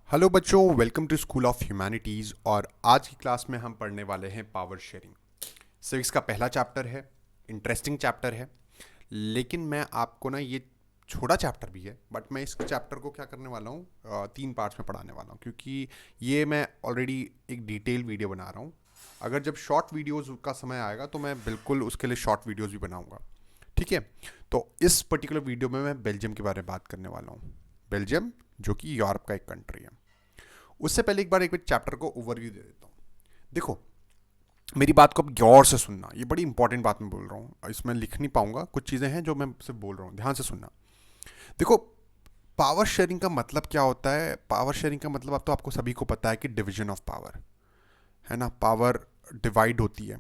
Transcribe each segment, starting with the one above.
Hello बच्चों, welcome to school of humanities. और आज की क्लास में हम पढ़ने वाले हैं पावर शेयरिंग। सिविक्स का पहला चैप्टर है, इंटरेस्टिंग चैप्टर है। लेकिन मैं आपको ना ये छोटा चैप्टर भी है, बट मैं इस चैप्टर को क्या करने वाला हूँ, 3 पार्ट्स में पढ़ाने वाला हूँ, क्योंकि ये मैं ऑलरेडी एक डिटेल वीडियो बना रहा हूँ। अगर जब शॉर्ट वीडियोज़ का समय आएगा तो मैं बिल्कुल उसके लिए शॉर्ट वीडियोज़ भी बनाऊँगा। ठीक है। तो इस पर्टिकुलर वीडियो में मैं बेल्जियम के बारे में बात करने वाला हूँ। बेल्जियम जो कि यूरोप का एक कंट्री है। उससे पहले एक चैप्टर को ओवरव्यू दे देता हूँ। देखो, मेरी बात को अब गौर से सुनना, ये बड़ी इंपॉर्टेंट बात मैं बोल रहा हूँ, इसमें लिख नहीं पाऊंगा, कुछ चीज़ें हैं जो मैं सिर्फ बोल रहा हूँ, ध्यान से सुनना। देखो, पावर शेयरिंग का मतलब क्या होता है? पावर शेयरिंग का मतलब अब तो आपको सभी को पता है कि डिवीजन ऑफ पावर है ना, पावर डिवाइड होती है।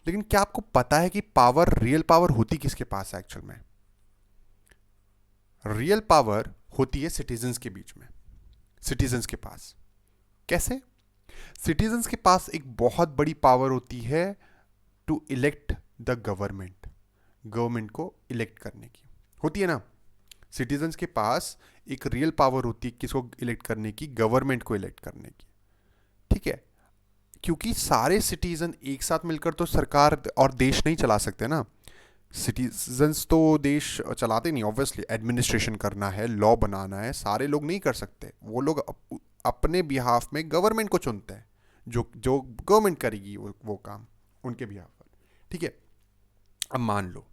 लेकिन क्या आपको पता है कि पावर, रियल पावर होती किसके पास है एक्चुअल में? रियल पावर होती है सिटीजन्स के बीच में, सिटीजन्स के पास। कैसे? सिटीजन्स के पास एक बहुत बड़ी पावर होती है to elect the government, government को इलेक्ट करने की होती है ना। सिटीजन्स के पास एक रियल पावर होती है किसको इलेक्ट करने की? गवर्नमेंट को इलेक्ट करने की। ठीक है। क्योंकि सारे सिटीजन एक साथ मिलकर तो सरकार और देश नहीं चला सकते ना। सिटीजन्स तो देश चलाते नहीं, ऑब्वियसली एडमिनिस्ट्रेशन करना है, लॉ बनाना है, सारे लोग नहीं कर सकते। वो लोग अपने बिहाफ में गवर्नमेंट को चुनते हैं, जो जो गवर्नमेंट करेगी वो काम उनके बिहाफ पर। ठीक है। अब मान लो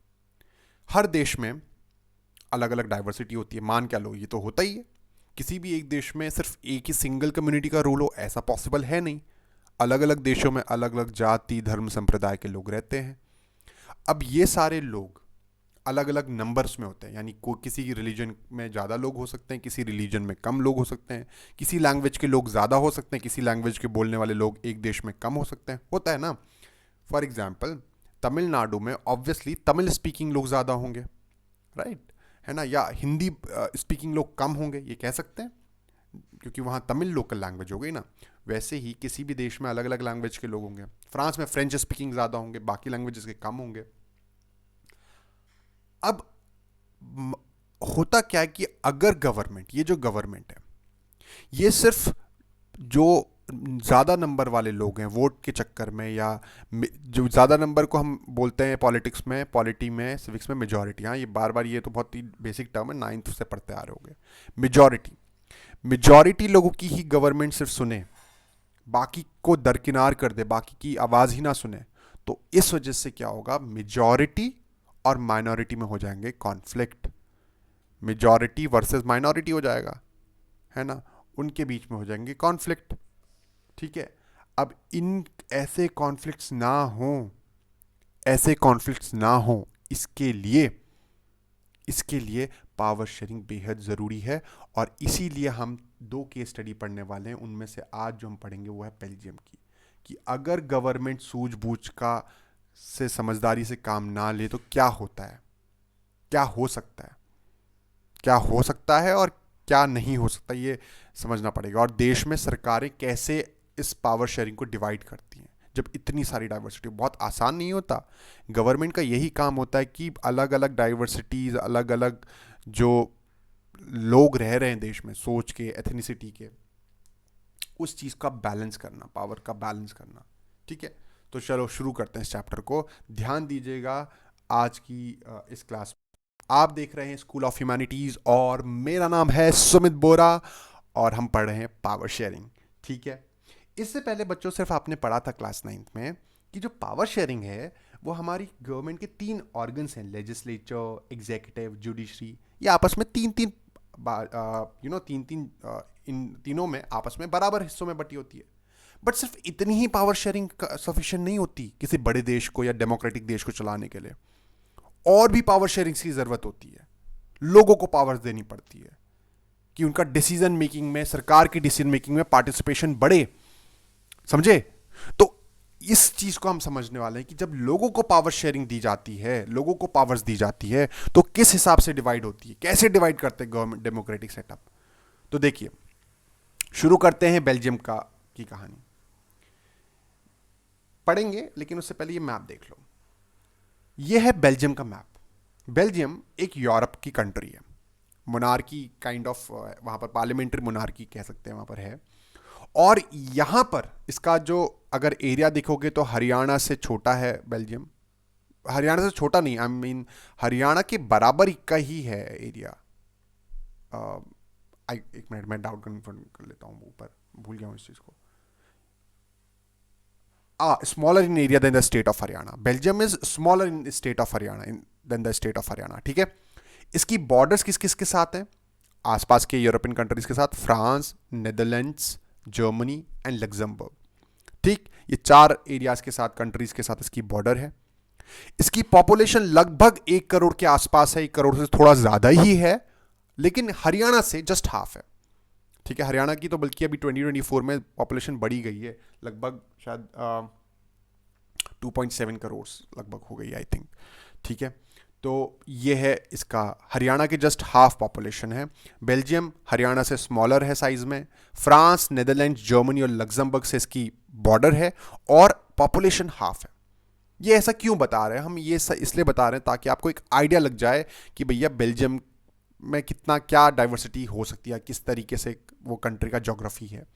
हर देश में अलग अलग डाइवर्सिटी होती है, मान क्या लो, ये तो होता ही है। किसी भी एक देश में सिर्फ एक ही सिंगल कम्युनिटी का रूल हो, ऐसा पॉसिबल है नहीं। अलग अलग देशों में अलग अलग जाति, धर्म, संप्रदाय के लोग रहते हैं। अब ये सारे लोग अलग अलग नंबर्स में होते हैं, यानी को किसी रिलीजन में ज़्यादा लोग हो सकते हैं, किसी रिलीजन में कम लोग हो सकते हैं, किसी लैंग्वेज के लोग ज़्यादा हो सकते हैं, किसी लैंग्वेज के बोलने वाले लोग एक देश में कम हो सकते हैं, होता है ना। फॉर एग्जाम्पल, तमिलनाडु में ऑब्वियसली तमिल स्पीकिंग लोग ज़्यादा होंगे, राइट, है ना। या हिंदी स्पीकिंग लोग कम होंगे, ये कह सकते हैं, क्योंकि वहाँ तमिल लोकल लैंग्वेज हो गई ना। वैसे ही किसी भी देश में अलग अलग लैंग्वेज के लोग होंगे। फ्रांस में फ्रेंच स्पीकिंग ज़्यादा होंगे, बाकी लैंग्वेजेस के कम होंगे। अब होता क्या है कि अगर गवर्नमेंट, ये जो गवर्नमेंट है, ये सिर्फ जो ज़्यादा नंबर वाले लोग हैं वोट के चक्कर में, या जो ज़्यादा नंबर को हम बोलते हैं पॉलिटिक्स में, पॉलिटी में, सिविक्स में मेजॉरिटी, हाँ ये बार बार, ये तो बहुत ही बेसिक टर्म है, 9th से पढ़ते आ रहे होंगे। मेजॉरिटी, मेजॉरिटी लोगों की ही गवर्नमेंट सिर्फ सुने, बाकी को दरकिनार कर दे, बाकी की आवाज़ ही ना सुने, तो इस वजह से क्या होगा? मेजॉरिटी और माइनॉरिटी में हो जाएंगे कॉन्फ्लिक्ट। मेजॉरिटी वर्सेस माइनॉरिटी हो जाएगा, है ना, उनके बीच में हो जाएंगे कॉन्फ्लिक्ट। ठीक है। अब इन ऐसे कॉन्फ्लिक्ट्स ना हो, ऐसे कॉन्फ्लिक्ट्स ना हो, इसके लिए पावर शेयरिंग बेहद ज़रूरी है। और इसीलिए हम 2 केस स्टडी पढ़ने वाले हैं। उनमें से आज जो हम पढ़ेंगे वो है बेल्जियम की, कि अगर गवर्नमेंट सूझबूझ का से, समझदारी से काम ना ले तो क्या होता है, क्या हो सकता है, क्या हो सकता है और क्या नहीं हो सकता, ये समझना पड़ेगा। और देश में सरकारें कैसे इस पावर शेयरिंग को डिवाइड करती हैं जब इतनी सारी डाइवर्सिटी, बहुत आसान नहीं होता। गवर्नमेंट का यही काम होता है कि अलग अलग डाइवर्सिटीज़, अलग अलग जो लोग रह रहे हैं देश में, सोच के, एथनिसिटी के, उस चीज़ का बैलेंस करना, पावर का बैलेंस करना। ठीक है। तो चलो शुरू करते हैं इस चैप्टर को। ध्यान दीजिएगा आज की इस क्लास। आप देख रहे हैं स्कूल ऑफ ह्यूमैनिटीज़ और मेरा नाम है सुमित बोरा, और हम पढ़ रहे हैं पावर शेयरिंग। ठीक है। इससे पहले बच्चों सिर्फ आपने पढ़ा था क्लास 9th में कि जो पावर शेयरिंग है वो हमारी गवर्नमेंट के 3 ऑर्गन्स हैं, लेजिस्लेचर, एग्जीक्यूटिव, जुडिशरी। ये आपस में तीन तीन तीन तीन इन तीनों में आपस में बराबर हिस्सों में बटी होती है। बट सिर्फ इतनी ही पावर शेयरिंग सफिशिएंट नहीं होती किसी बड़े देश को या डेमोक्रेटिक देश को चलाने के लिए। और भी पावर शेयरिंग की जरूरत होती है। लोगों को पावर्स देनी पड़ती है कि उनका डिसीजन मेकिंग में, सरकार की डिसीजन मेकिंग में पार्टिसिपेशन बढ़े। समझे? तो इस चीज को हम समझने वाले हैं कि जब लोगों को पावर शेयरिंग दी जाती है, लोगों को पावर्स दी जाती है, तो किस हिसाब से डिवाइड होती है, कैसे डिवाइड करते हैं गवर्नमेंट डेमोक्रेटिक सेटअप। तो देखिए, शुरू करते हैं बेल्जियम का की कहानी। पढ़ेंगे लेकिन उससे पहले ये मैप देख लो। ये है बेल्जियम का मैप। बेल्जियम एक यूरोप की कंट्री है, मोनार्की काइंड ऑफ, वहाँ पर पार्लियामेंट्री मोनार्की कह सकते हैं वहाँ पर है। और यहाँ पर इसका जो अगर एरिया देखोगे तो हरियाणा से छोटा है बेल्जियम, हरियाणा से छोटा नहीं, आई मीन हरियाणा के बराबर का ही है एरिया। एक मिनट मैं डाउट कन्फर्म कर लेता हूँ, ऊपर भूल गया हूँ इस चीज़ को। Smaller in area than the state of Haryana, Belgium is smaller in state of Haryana than the state of Haryana, ठीक है। इसकी बॉर्डर्स किस किस के साथ हैं? आसपास के यूरोपियन कंट्रीज के साथ, France, Netherlands, Germany and Luxembourg, ठीक। ये 4 एरियाज के साथ, कंट्रीज के साथ इसकी बॉर्डर है। इसकी पॉपुलेशन लगभग 1 करोड़ के आसपास है, 1 करोड़ से थोड़ा ज्यादा ही है, लेकिन हरियाणा से जस्ट हाफ है, ठीक है। हरियाणा की तो बल्कि अभी 2024 में पॉपुलेशन बढ़ी गई है, लगभग शायद 2.7 करोड़ लगभग हो गई आई थिंक, ठीक है। तो ये है इसका, हरियाणा के जस्ट हाफ पॉपुलेशन है। बेल्जियम हरियाणा से स्मॉलर है साइज में। फ्रांस, नेदरलैंड, जर्मनी और लग्जमबर्ग से इसकी बॉर्डर है और पॉपुलेशन हाफ है। ये ऐसा क्यों बता रहे हैं हम? ये इसलिए बता रहे हैं ताकि आपको एक आइडिया लग जाए कि भैया बेल्जियम में कितना क्या डाइवर्सिटी हो सकती है, किस तरीके से वो कंट्री का ज्योग्राफी है।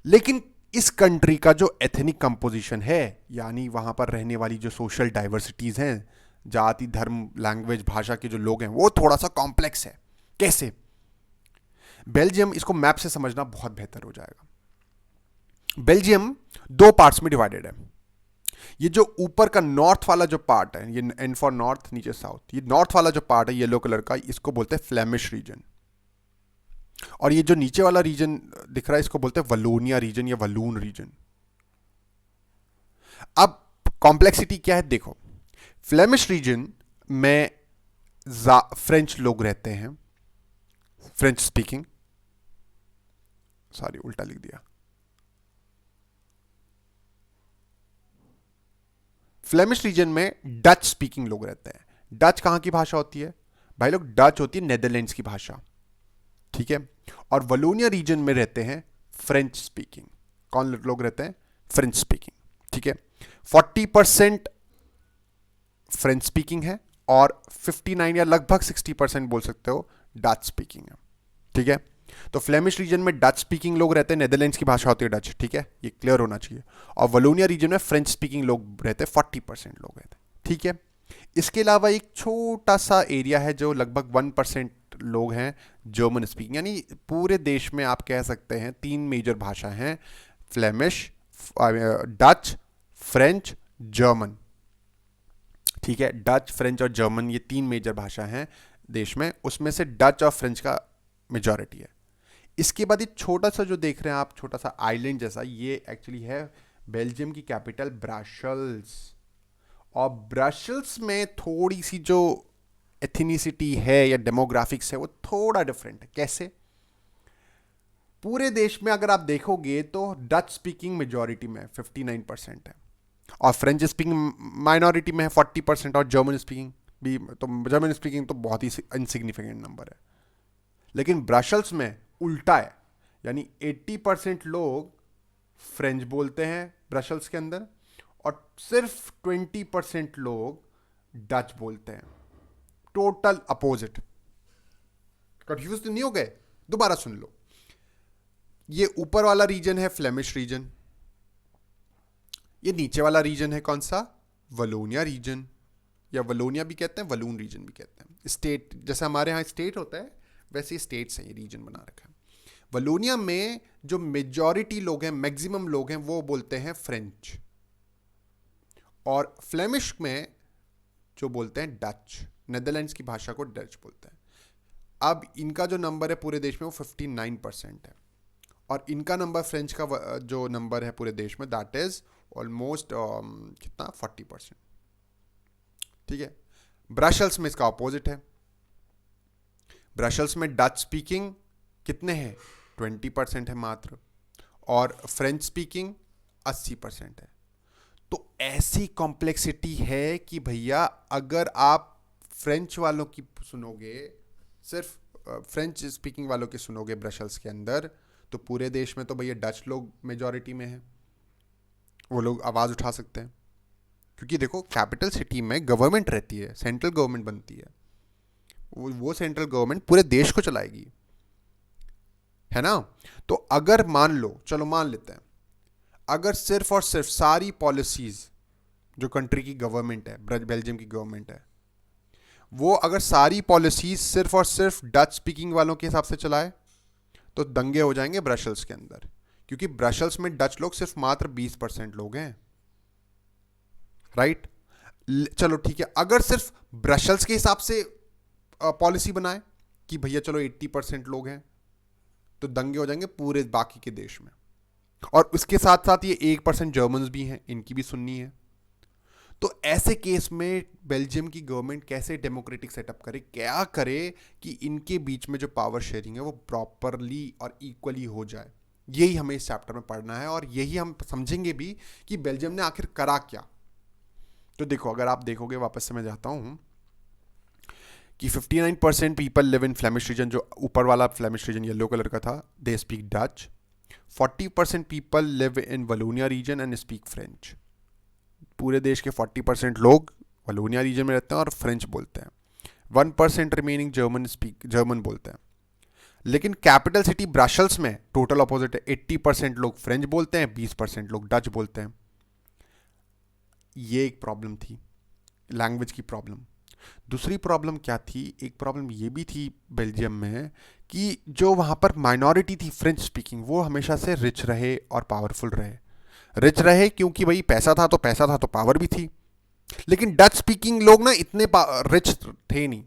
लेकिन इस कंट्री का जो एथनिक कंपोजिशन है, यानी वहां पर रहने वाली जो सोशल डाइवर्सिटीज हैं, जाति, धर्म, लैंग्वेज, भाषा के जो लोग हैं, वो थोड़ा सा कॉम्प्लेक्स है। कैसे? बेल्जियम, इसको मैप से समझना बहुत बेहतर हो जाएगा। बेल्जियम 2 पार्ट्स में डिवाइडेड है। ये जो ऊपर का नॉर्थ वाला जो पार्ट है, ये एन फॉर नॉर्थ, नीचे साउथ, ये नॉर्थ वाला जो पार्ट है येलो कलर का, इसको बोलते हैं फ्लेमिश रीजन। और ये जो नीचे वाला रीजन दिख रहा है, इसको बोलते हैं वलोनिया रीजन या वलून रीजन। अब कॉम्प्लेक्सिटी क्या है देखो, फ्लेमिश रीजन में फ्रेंच लोग रहते हैं, फ्रेंच स्पीकिंग, सॉरी उल्टा लिख दिया। फ्लेमिश रीजन में डच स्पीकिंग लोग रहते हैं। डच कहां की भाषा होती है भाई लोग? डच होती है नेदरलैंड्स की भाषा, ठीक है। और वलोनिया रीजन में रहते हैं फ्रेंच स्पीकिंग। कौन लोग रहते हैं? फ्रेंच स्पीकिंग, ठीक है। 40% फ्रेंच स्पीकिंग है और 59 या लगभग 60% बोल सकते हो डच स्पीकिंग है, ठीक है। तो फ्लेमिश रीजन में डच स्पीकिंग लोग रहते हैं, नेदरलैंड्स की भाषा होती है डच, ठीक है, ये क्लियर होना चाहिए। और वलोनिया रीजन में फ्रेंच स्पीकिंग लोग रहते हैं, 40% लोग रहते हैं, ठीक है। इसके अलावा एक छोटा सा एरिया है जो लगभग 1% लोग हैं जर्मन स्पीकिंग, यानी पूरे देश में आप कह सकते हैं 3 मेजर भाषा हैं, फ्लेमिश, डच, फ्रेंच, जर्मन, ठीक है। डच, फ्रेंच और जर्मन ये 3 मेजर भाषा हैं देश में, उसमें से डच और फ्रेंच का मेजॉरिटी है। इसके बाद ये छोटा सा जो देख रहे हैं आप, छोटा सा आइलैंड जैसा, ये एक्चुअली है बेल्जियम की कैपिटल ब्रसेल्स। और ब्रसेल्स में थोड़ी सी जो एथनिसिटी है या डेमोग्राफिक्स है वो थोड़ा डिफरेंट है। कैसे? पूरे देश में अगर आप देखोगे तो डच स्पीकिंग मेजॉरिटी में 59% है, और फ्रेंच स्पीकिंग माइनॉरिटी में है 40%, और जर्मन स्पीकिंग भी, तो जर्मन स्पीकिंग तो बहुत ही इनसिग्निफिकेंट नंबर है। लेकिन ब्रसेल्स में उल्टा है, यानी 80% लोग फ्रेंच बोलते हैं ब्रसेल्स के अंदर, और सिर्फ 20% लोग डच बोलते हैं। Total opposite. कंफ्यूज तो नहीं हो गए? दोबारा सुन लो। ये ऊपर वाला रीजन है फ्लेमिश रीजन, ये नीचे वाला रीजन है कौन सा? वलोनिया रीजन, या वलोनिया भी कहते हैं, वलून रीजन भी कहते हैं। स्टेट, जैसे हमारे यहाँ स्टेट होता है वैसे ही स्टेट्स हैं, ये रीजन बना रखा है। वलोनिया में जो मेजॉरिटी लोग हैं, मैक्सिमम लोग हैं, वो बोलते हैं फ्रेंच, और फ्लेमिश में जो बोलते हैं डच, नेदरलैंड्स की भाषा को डच बोलते हैं। अब इनका जो नंबर है पूरे देश में वो 59% है, और इनका नंबर फ्रेंच का जो नंबर है पूरे देश में दैट इज ऑलमोस्ट कितना 40%, ठीक है। ब्रसेल्स में इसका अपोजिट है। ब्रसेल्स में डच स्पीकिंग कितने हैं? 20% है मात्र, और फ्रेंच स्पीकिंग 80% है। तो ऐसी कॉम्प्लेक्सिटी है कि भैया अगर आप फ्रेंच वालों की सुनोगे, सिर्फ फ्रेंच स्पीकिंग वालों की सुनोगे ब्रसेल्स के अंदर, तो पूरे देश में तो भैया डच लोग मेजॉरिटी में हैं, वो लोग आवाज़ उठा सकते हैं। क्योंकि देखो कैपिटल सिटी में गवर्नमेंट रहती है, सेंट्रल गवर्नमेंट बनती है, वो सेंट्रल गवर्नमेंट पूरे देश को चलाएगी, है ना। तो अगर मान लो, चलो मान लेते हैं, अगर सिर्फ और सिर्फ सारी पॉलिसीज जो कंट्री की गवर्नमेंट है, बेल्जियम की गवर्नमेंट है, वो अगर सारी पॉलिसीज सिर्फ और सिर्फ डच स्पीकिंग वालों के हिसाब से चलाए, तो दंगे हो जाएंगे ब्रसल्स के अंदर, क्योंकि ब्रसल्स में डच लोग सिर्फ मात्र 20% लोग हैं, राइट। चलो ठीक है, अगर सिर्फ ब्रसल्स के हिसाब से पॉलिसी बनाए कि भैया चलो 80% लोग हैं, तो दंगे हो जाएंगे पूरे बाकी के देश में। और उसके साथ साथ ये 1% जर्मन्स भी हैं, इनकी भी सुननी है। तो ऐसे केस में बेल्जियम की गवर्नमेंट कैसे डेमोक्रेटिक सेटअप करे, क्या करे कि इनके बीच में जो पावर शेयरिंग है वो प्रॉपरली और इक्वली हो जाए, यही हमें इस चैप्टर में पढ़ना है, और यही हम समझेंगे भी कि बेल्जियम ने आखिर करा क्या। तो देखो, अगर आप देखोगे, वापस से मैं जाता हूं कि 59% people live in Flemish region, जो ऊपर वाला फ्लेमिश रीजन येलो कलर का था, they speak Dutch. 40% people live in Wallonia region and speak French. पूरे देश के 40% लोग वलोनिया रीजन में रहते हैं और फ्रेंच बोलते हैं। 1% रिमेनिंग जर्मन बोलते हैं। लेकिन कैपिटल सिटी ब्रसल्स में टोटल अपोजिट है, 80% लोग फ्रेंच बोलते हैं, 20% लोग डच बोलते हैं। ये एक प्रॉब्लम थी, लैंग्वेज की प्रॉब्लम। दूसरी प्रॉब्लम क्या थी, एक प्रॉब्लम ये भी थी बेल्जियम में कि जो वहाँ पर माइनॉरिटी थी फ्रेंच स्पीकिंग, वो हमेशा से रिच रहे और पावरफुल रहे। रिच रहे क्योंकि भाई पैसा था तो पावर भी थी। लेकिन डच स्पीकिंग लोग ना इतने रिच थे नहीं,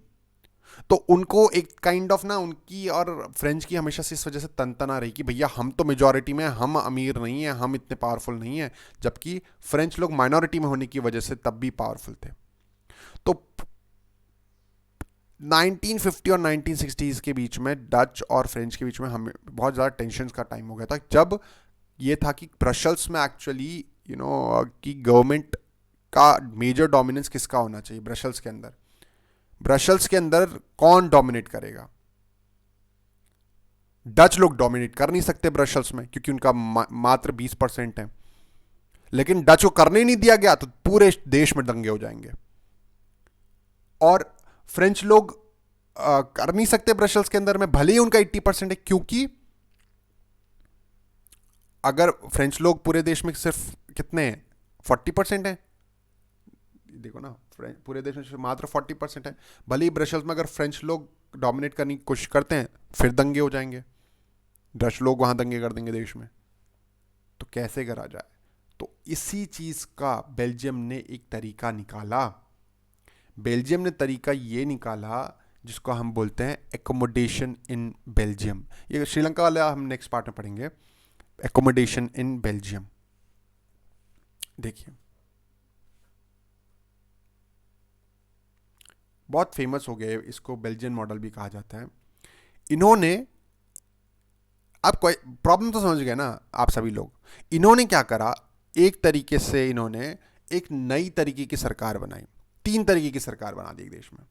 तो उनको एक काइंड ऑफ ना उनकी और फ्रेंच की हमेशा से इस वजह से तनतना रही कि भैया हम तो मेजॉरिटी में, हम अमीर नहीं हैं, हम इतने पावरफुल नहीं हैं, जबकि फ्रेंच लोग माइनॉरिटी में होने की वजह से तब भी पावरफुल थे। तो 1950 और 1960s के बीच में डच और फ्रेंच के बीच में हमें बहुत ज़्यादा टेंशन का टाइम हो गया था, जब ये था कि ब्रसल्स में एक्चुअली कि गवर्नमेंट का मेजर डोमिनेंस किसका होना चाहिए ब्रसल्स के अंदर। ब्रसल्स के अंदर कौन डोमिनेट करेगा? डच लोग डोमिनेट कर नहीं सकते ब्रसल्स में, क्योंकि उनका मात्र 20% है। लेकिन डच को करने ही नहीं दिया गया, तो पूरे देश में दंगे हो जाएंगे। और फ्रेंच लोग कर नहीं सकते ब्रसल्स के अंदर में, भले ही उनका 80% है, क्योंकि अगर फ्रेंच लोग पूरे देश में सिर्फ कितने हैं, 40% है। देखो ना, पूरे देश में मात्र 40% है। भले ही ब्रसल्स में अगर फ्रेंच लोग डोमिनेट करने की कोशिश करते हैं, फिर दंगे हो जाएंगे, डच लोग वहां दंगे कर देंगे देश में। तो कैसे करा जाए? तो इसी चीज का बेल्जियम ने एक तरीका निकाला। बेल्जियम ने तरीका ये निकाला जिसको हम बोलते हैं एकोमोडेशन इन बेल्जियम। ये श्रीलंका वाला हम नेक्स्ट पार्ट में पढ़ेंगे, एकोमोडेशन इन बेल्जियम। देखिए, बहुत फेमस हो गया, इसको बेल्जियन मॉडल भी कहा जाता है। इन्होंने, आप कोई प्रॉब्लम तो समझ गए ना आप सभी लोग। इन्होंने क्या करा, एक तरीके से इन्होंने एक नई तरीके की सरकार बनाई। 3 तरीके की सरकार बना दी एक देश में।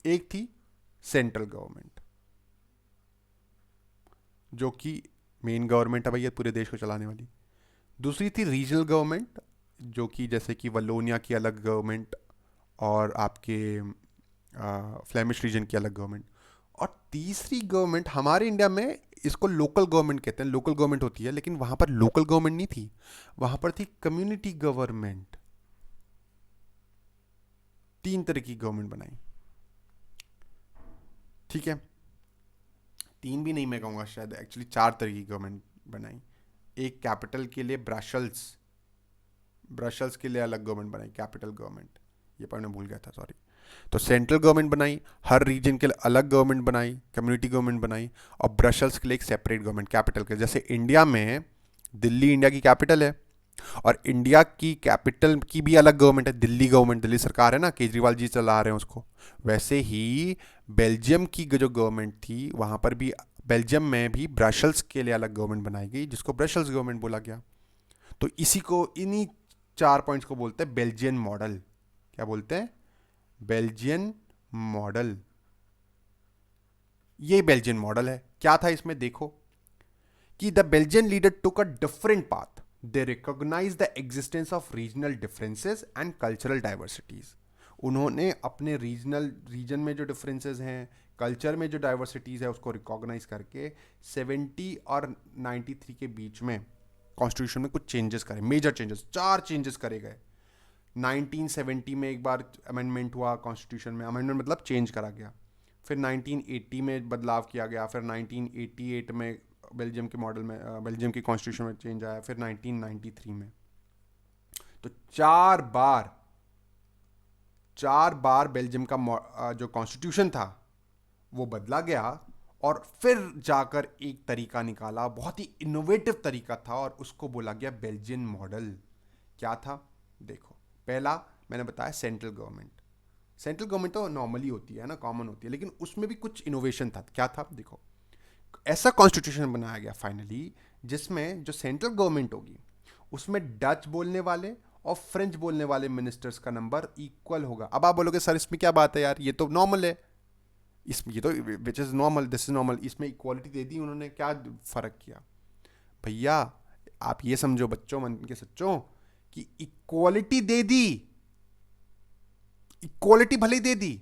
एक थी सेंट्रल गवर्नमेंट, जो कि मेन गवर्नमेंट है भैया पूरे देश को चलाने वाली। दूसरी थी रीजनल गवर्नमेंट, जो कि जैसे कि वलोनिया की अलग गवर्नमेंट और आपके फ्लेमिश रीजन की अलग गवर्नमेंट। और तीसरी गवर्नमेंट हमारे इंडिया में इसको लोकल गवर्नमेंट कहते हैं, लोकल गवर्नमेंट होती है, लेकिन वहां पर लोकल गवर्नमेंट नहीं थी, वहां पर थी कम्युनिटी गवर्नमेंट। 3 तरह की गवर्नमेंट बनाई, ठीक है। 3 भी नहीं मैं कहूँगा, शायद एक्चुअली 4 तरह की गवर्नमेंट बनाई। एक कैपिटल के लिए ब्रसल्स के लिए अलग गवर्नमेंट बनाई, कैपिटल गवर्नमेंट, ये पढ़ने भूल गया था, सॉरी। तो सेंट्रल गवर्नमेंट बनाई, हर रीजन के लिए अलग गवर्नमेंट बनाई, कम्युनिटी गवर्नमेंट बनाई, और ब्रसल्स के लिए एक सेपरेट गवर्नमेंट कैपिटल के। जैसे इंडिया में दिल्ली इंडिया की कैपिटल है, और इंडिया की कैपिटल की भी अलग गवर्नमेंट है, दिल्ली गवर्नमेंट, दिल्ली सरकार है ना, केजरीवाल जी चला रहे हैं उसको। वैसे ही बेल्जियम की जो गवर्नमेंट थी, वहां पर भी बेल्जियम में भी ब्रसल्स के लिए अलग गवर्नमेंट बनाई गई, जिसको ब्रसल्स गवर्नमेंट बोला गया। तो इसी को, इन्हीं 4 पॉइंट्स को बोलते हैं बेल्जियन मॉडल। क्या बोलते हैं? Belgian model. ये बेल्जियन मॉडल है। क्या था इसमें, देखो कि the Belgian leader took a different path. They recognise the existence of regional differences and cultural diversities. उन्होंने अपने रीजन में जो डिफरेंसेस हैं, कल्चर में जो डाइवर्सिटीज़ है, उसको रिकॉग्नाइज करके 70 और 93 के बीच में कॉन्स्टिट्यूशन में कुछ चेंजेस करे, मेजर चेंजेस, 4 चेंजेस करे गए। 1970 में एक बार अमेंडमेंट हुआ कॉन्स्टिट्यूशन में, अमेंडमेंट मतलब चेंज करा गया। फिर 1980 में बदलाव किया गया। फिर 1988 में बेल्जियम के मॉडल में, बेल्जियम की कॉन्स्टिट्यूशन में चेंज आया। फिर 1993 में। तो 4 बार बेल्जियम का जो कॉन्स्टिट्यूशन था वो बदला गया, और फिर जाकर एक तरीका निकाला, बहुत ही इनोवेटिव तरीका था, और उसको बोला गया बेल्जियन मॉडल। क्या था? देखो, पहला मैंने बताया सेंट्रल गवर्नमेंट। सेंट्रल गवर्नमेंट तो नॉर्मली होती है ना, कॉमन होती है, लेकिन उसमें भी कुछ इनोवेशन था। क्या था? देखो, ऐसा कॉन्स्टिट्यूशन बनाया गया फाइनली जिसमें जो सेंट्रल गवर्नमेंट होगी उसमें डच बोलने वाले और फ्रेंच बोलने वाले मिनिस्टर्स का नंबर इक्वल होगा। अब आप बोलोगे सर इसमें क्या बात है यार, ये तो नॉर्मल है, इसमें ये तो which is normal, this is normal, इसमें इक्वालिटी दे दी उन्होंने, क्या फ़र्क किया? भैया आप ये समझो बच्चों, मन के सच्चों, कि इक्वालिटी दे दी, इक्वालिटी भले ही दे दी,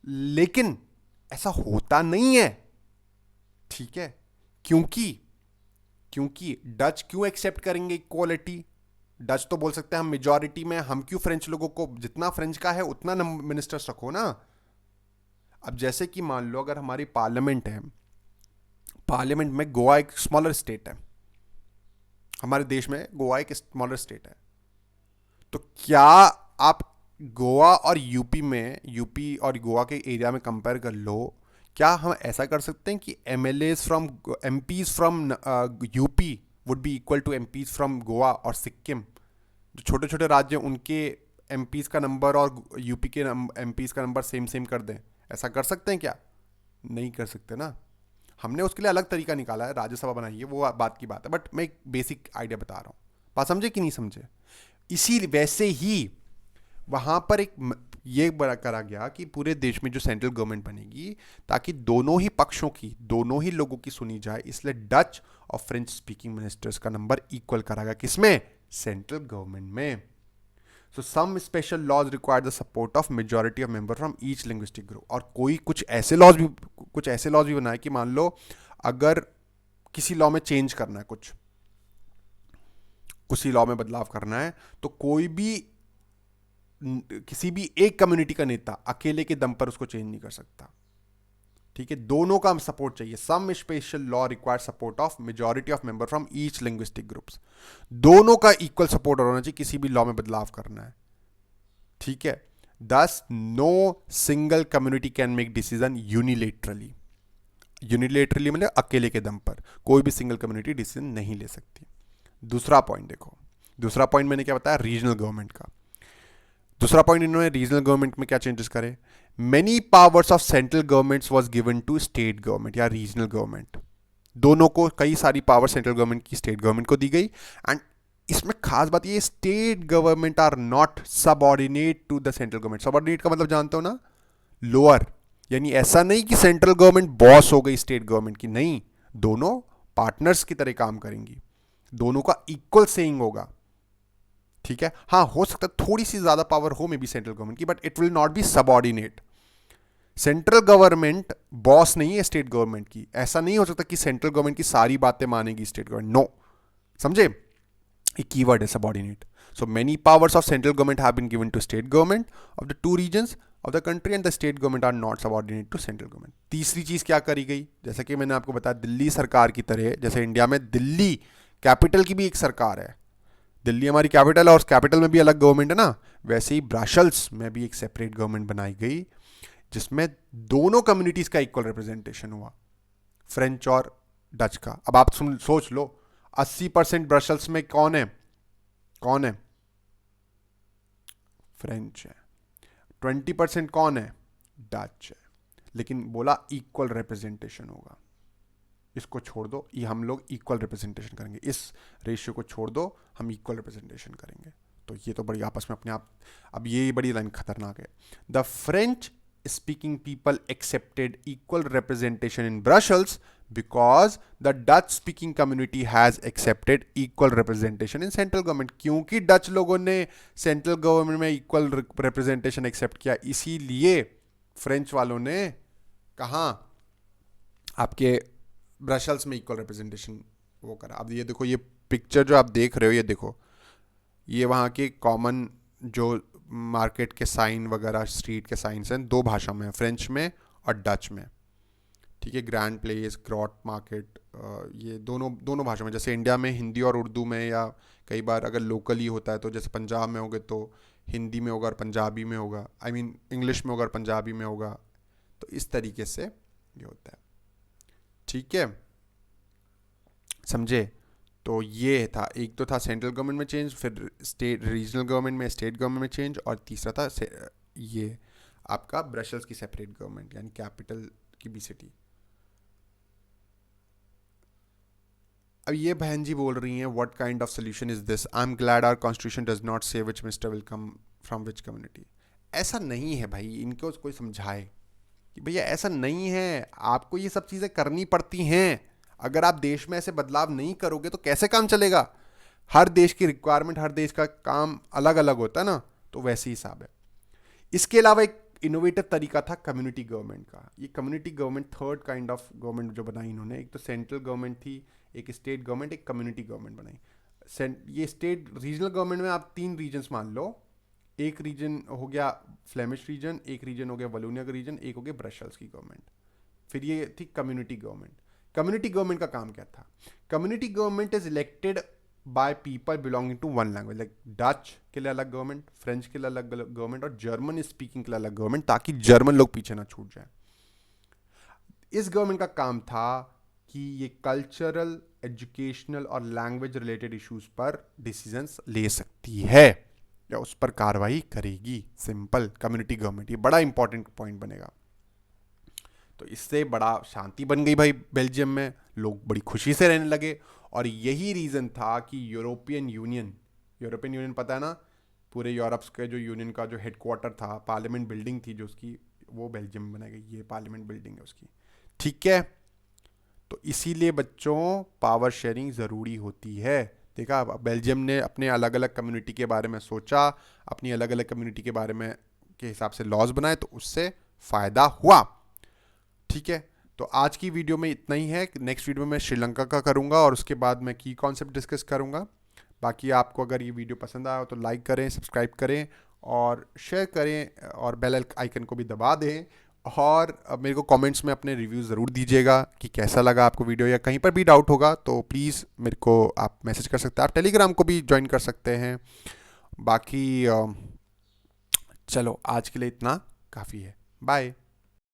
लेकिन ऐसा होता नहीं है। ठीक है? क्योंकि डच क्यों एक्सेप्ट करेंगे इक्वालिटी? डच तो बोल सकते हैं हम मेजॉरिटी में, हम क्यों फ्रेंच लोगों को, जितना फ्रेंच का है उतना मिनिस्टर्स रखो ना। अब जैसे कि मान लो अगर हमारी पार्लियामेंट है, पार्लियामेंट में गोवा एक स्मॉलर स्टेट है, हमारे देश में गोवा एक स्मॉलर स्टेट है, तो क्या आप गोवा और यूपी और गोवा के एरिया में कंपेयर कर लो, क्या हम ऐसा कर सकते हैं कि MPs from UP would be equal to MPs from Goa और सिक्किम? जो छोटे छोटे राज्य उनके एमपीज का नंबर और यूपी के एमपीज का नंबर सेम सेम कर दें, ऐसा कर सकते हैं क्या? नहीं कर सकते ना। हमने उसके लिए अलग तरीका निकाला है, राज्यसभा बनाई है, वो बात की बात है, बट मैं एक बेसिक आइडिया बता रहा हूँ। बात समझे कि नहीं समझे? इसी वैसे ही वहाँ पर ये बड़ा करा गया कि पूरे देश में जो सेंट्रल गवर्नमेंट बनेगी, ताकि दोनों ही पक्षों की, दोनों ही लोगों की सुनी जाए, इसलिए डच और फ्रेंच स्पीकिंग मिनिस्टर्स का नंबर इक्वल करा गया। किसमें? सेंट्रल गवर्नमेंट में। So some special laws require the support of majority of member from each linguistic group. और कुछ ऐसे लॉज भी बनाए कि मान लो अगर किसी लॉ में चेंज करना है, किसी लॉ में बदलाव करना है, तो कोई भी किसी भी एक कम्युनिटी का नेता अकेले के दम पर उसको चेंज नहीं कर सकता। ठीक है? दोनों का सपोर्ट चाहिए। Some special law require support of majority of member from each linguistic groups. दोनों का इक्वल सपोर्ट होना चाहिए किसी भी लॉ में बदलाव करना है। ठीक है? Thus no single community can make decision unilaterally. Unilaterally मतलब अकेले के दम पर कोई भी सिंगल कम्युनिटी डिसीजन नहीं ले सकती। दूसरा पॉइंट देखो, दूसरा पॉइंट मैंने क्या बताया? रीजनल गवर्नमेंट का। दूसरा पॉइंट इन्होंने रीजनल गवर्नमेंट में क्या चेंजेस करे? Many powers of central governments was given to state government या रीजनल गवर्नमेंट। दोनों को कई सारी पावर सेंट्रल गवर्नमेंट की स्टेट गवर्नमेंट को दी गई। एंड इसमें खास बात ये, state government are not subordinate to the central government. Subordinate का मतलब जानते हो ना? लोअर। यानी ऐसा नहीं कि सेंट्रल गवर्नमेंट बॉस हो गई स्टेट गवर्नमेंट की, नहीं, दोनों पार्टनर्स की तरह काम करेंगी, दोनों का इक्वल सेइंग होगा। ठीक है? हाँ, हो सकता है थोड़ी सी ज्यादा पावर हो मे बी सेंट्रल गवर्नमेंट की, but it will not be subordinate. Central government boss नहीं है स्टेट गवर्नमेंट की। ऐसा नहीं हो सकता कि सेंट्रल गवर्नमेंट की सारी बातें मानेगी स्टेट गवर्नमेंट, नो। समझे? एक कीवर्ड है subordinate. So many powers of central government have been given to state government of the two regions of the country, and the state government are not subordinate to central government. तीसरी चीज क्या करी गई? जैसा कि मैंने आपको बताया, दिल्ली सरकार की तरह, जैसे इंडिया में दिल्ली कैपिटल की भी एक सरकार है, दिल्ली हमारी कैपिटल है और कैपिटल में भी अलग गवर्नमेंट है ना, वैसे ही ब्रसेल्स में भी एक सेपरेट गवर्नमेंट बनाई गई जिसमें दोनों कम्युनिटीज का इक्वल रिप्रेजेंटेशन हुआ, फ्रेंच और डच का। अब आप सोच लो, 80% ब्रसेल्स में कौन है? फ्रेंच है। 20% कौन है? डच है। लेकिन बोला इक्वल रिप्रेजेंटेशन होगा। इसको छोड़ दो, ये हम लोग इक्वल रिप्रेजेंटेशन करेंगे, इस रेशियो को छोड़ दो, हम इक्वल रिप्रेजेंटेशन करेंगे। तो ये तो बड़ी आपस में अपने आप, अब ये बड़ी लाइन खतरनाक है। The French speaking people accepted equal representation in Brussels because the Dutch speaking community has accepted equal representation in central government, क्योंकि डच लोगों ने सेंट्रल गवर्नमेंट में इक्वल रिप्रेजेंटेशन एक्सेप्ट किया, इसीलिए फ्रेंच वालों ने कहा आपके ब्रसल्स में इक्वल रिप्रेजेंटेशन वो करा। अब ये देखो, ये पिक्चर जो आप देख रहे हो, ये देखो, ये वहाँ के कॉमन जो मार्केट के साइन वगैरह, स्ट्रीट के साइंस हैं, दो भाषा में, फ्रेंच में और डच में, ठीक है। ग्रैंड प्लेस, ग्रॉट मार्केट, ये दोनों भाषा में। जैसे इंडिया में हिंदी और उर्दू में, या कई बार अगर लोकली होता है तो जैसे पंजाब में होगे तो हिंदी में होगा और पंजाबी में होगा, आई मीन इंग्लिश में होगा और पंजाबी में होगा, तो इस तरीके से ये होता है, ठीक है, समझे। तो ये था, एक तो था सेंट्रल गवर्नमेंट में चेंज, फिर स्टेट रीजनल गवर्नमेंट में, स्टेट गवर्नमेंट में चेंज, और तीसरा था ये आपका ब्रसल्स की सेपरेट गवर्नमेंट, यानी कैपिटल की भी सिटी। अब ये बहन जी बोल रही हैं, what kind of solution is this, I am glad our constitution does not say which minister will come from which community. ऐसा नहीं है भाई, इनको कोई समझाए कि भैया ऐसा नहीं है, आपको ये सब चीज़ें करनी पड़ती हैं। अगर आप देश में ऐसे बदलाव नहीं करोगे तो कैसे काम चलेगा। हर देश की रिक्वायरमेंट, हर देश का काम अलग अलग होता है ना, तो वैसे ही हिसाब है। इसके अलावा एक इनोवेटिव तरीका था कम्युनिटी गवर्नमेंट का। ये community government third kind of government जो बनाई इन्होंने, एक तो सेंट्रल गवर्नमेंट थी, एक स्टेट गवर्नमेंट, एक कम्युनिटी गवर्नमेंट बनाई। ये स्टेट रीजनल गवर्नमेंट में आप 3 रीजन्स मान लो, एक रीजन हो गया फ्लेमिश रीजन, एक रीजन हो गया वलोनिया का रीजन, एक हो गया ब्रसल्स की गवर्नमेंट, फिर ये थी कम्युनिटी गवर्नमेंट। कम्युनिटी गवर्नमेंट का काम क्या था, community government is elected by people belonging to one language, like Dutch के लिए अलग गवर्नमेंट, फ्रेंच के लिए अलग गवर्नमेंट, और जर्मन स्पीकिंग के लिए अलग गवर्नमेंट, ताकि जर्मन लोग पीछे ना छूट जाए। इस गवर्नमेंट का काम था कि ये कल्चरल, एजुकेशनल और लैंग्वेज रिलेटेड इश्यूज पर डिसीजंस ले सकती है या उस पर कार्रवाई करेगी। सिंपल, कम्युनिटी गवर्नमेंट, ये बड़ा इंपॉर्टेंट पॉइंट बनेगा। तो इससे बड़ा शांति बन गई भाई बेल्जियम में, लोग बड़ी खुशी से रहने लगे। और यही रीज़न था कि यूरोपियन यूनियन पता है ना, पूरे यूरोप के जो यूनियन का जो हेडक्वार्टर था, पार्लियामेंट बिल्डिंग थी जो उसकी, वो बेल्जियम में बनाई गई, ये पार्लियामेंट बिल्डिंग है उसकी, ठीक है। तो इसीलिए बच्चों पावर शेयरिंग ज़रूरी होती है। देखा, बेल्जियम ने अपने अलग अलग कम्युनिटी के बारे में सोचा, अपनी अलग अलग कम्युनिटी के बारे में के हिसाब से लॉज बनाए, तो उससे फ़ायदा हुआ, ठीक है। तो आज की वीडियो में इतना ही है। नेक्स्ट वीडियो में मैं श्रीलंका का करूंगा और उसके बाद मैं की कॉन्सेप्ट डिस्कस करूंगा। बाकी आपको अगर ये वीडियो पसंद आया हो तो लाइक करें, सब्सक्राइब करें और शेयर करें, और बेल आइकन को भी दबा दें। और मेरे को कमेंट्स में अपने रिव्यू ज़रूर दीजिएगा कि कैसा लगा आपको वीडियो, या कहीं पर भी डाउट होगा तो प्लीज़ मेरे को आप मैसेज कर सकते हैं। आप टेलीग्राम को भी ज्वाइन कर सकते हैं। बाकी चलो आज के लिए इतना काफ़ी है, बाय।